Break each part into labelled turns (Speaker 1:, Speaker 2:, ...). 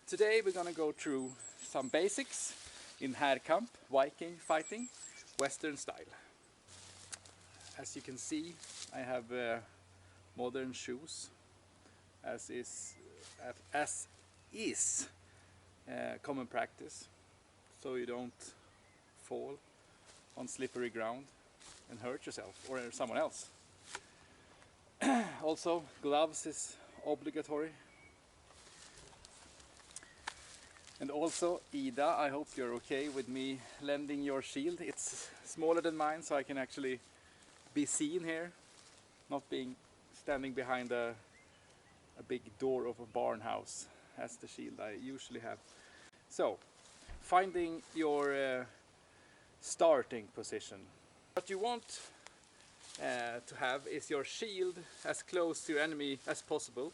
Speaker 1: Today we're gonna go through some basics in Härkamp, Viking fighting, Western style. As you can see, I have modern shoes, as is common practice, so you don't fall on slippery ground and hurt yourself or someone else. Also, gloves is obligatory. And also, Ida, I hope you're okay with me lending your shield. It's smaller than mine, so I can actually be seen here, not being standing behind a big door of a barn house as the shield I usually have. So, finding your starting position. What you want to have is your shield as close to your enemy as possible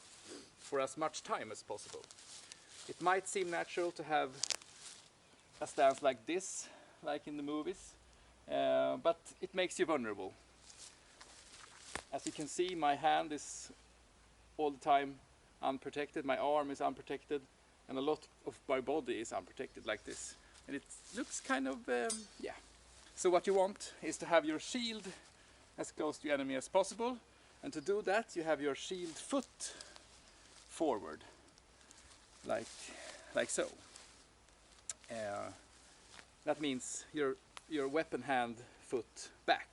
Speaker 1: for as much time as possible. It might seem natural to have a stance like this, like in the movies, but it makes you vulnerable. As you can see, my hand is all the time unprotected, my arm is unprotected, and a lot of my body is unprotected like this. And it looks kind of, yeah. So what you want is to have your shield as close to your enemy as possible, and to do that you have your shield foot forward. Like so. That means your weapon hand foot back.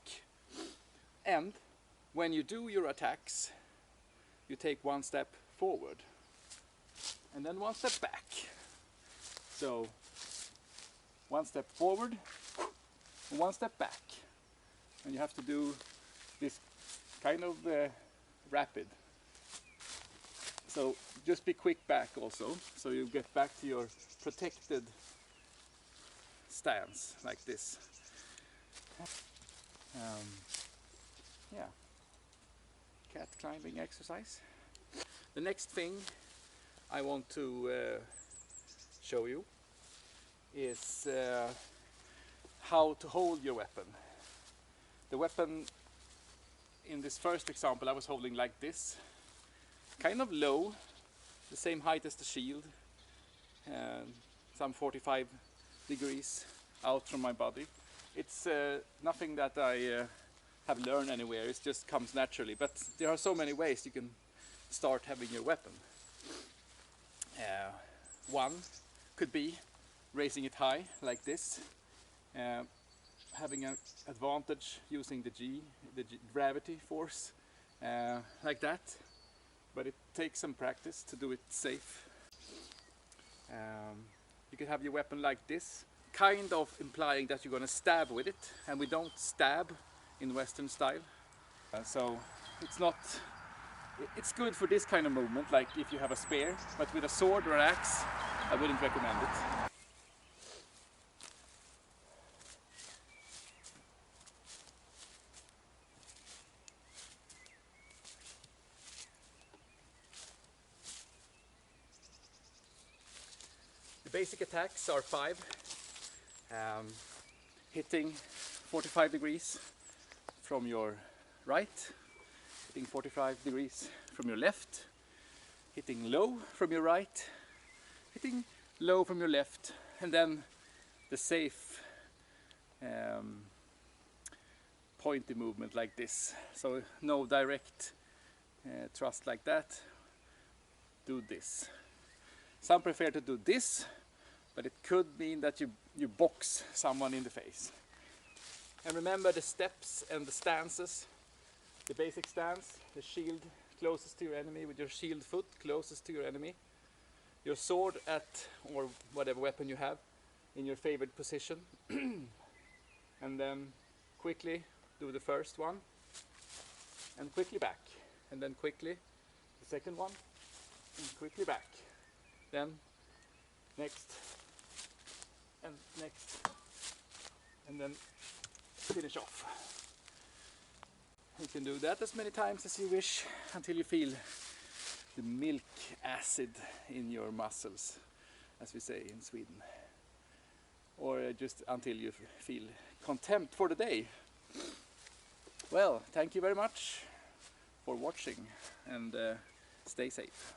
Speaker 1: And when you do your attacks, you take one step forward and then one step back. So one step forward and one step back. And you have to do this kind of rapid. So just be quick back also, so you get back to your protected stance like this. Yeah, cat climbing exercise. The next thing I want to show you is how to hold your weapon. The weapon in this first example I was holding like this, kind of low, the same height as the shield, some 45 degrees out from my body. It's nothing that I have learned anywhere, it just comes naturally, but there are so many ways you can start having your weapon. One could be raising it high like this, having an advantage using the gravity force like that. But it takes some practice to do it safe. You can have your weapon like this, kind of implying that you're going to stab with it, and we don't stab in Western style. So it's good for this kind of movement, like if you have a spear, but with a sword or an axe, I wouldn't recommend it. The basic attacks are 5, hitting 45 degrees from your right, hitting 45 degrees from your left, hitting low from your right, hitting low from your left, and then the safe pointy movement like this. So no direct thrust like that, do this. Some prefer to do this, but it could mean that you box someone in the face. And remember the steps and the stances. The basic stance, the shield closest to your enemy with your shield foot closest to your enemy. Your sword or whatever weapon you have, in your favored position. And then quickly do the first one. And quickly back. And then quickly the second one. And quickly back. Then next and next, and then finish off. You can do that as many times as you wish until you feel the milk acid in your muscles, as we say in Sweden, or just until you feel contempt for the day. Well, thank you very much for watching, and stay safe.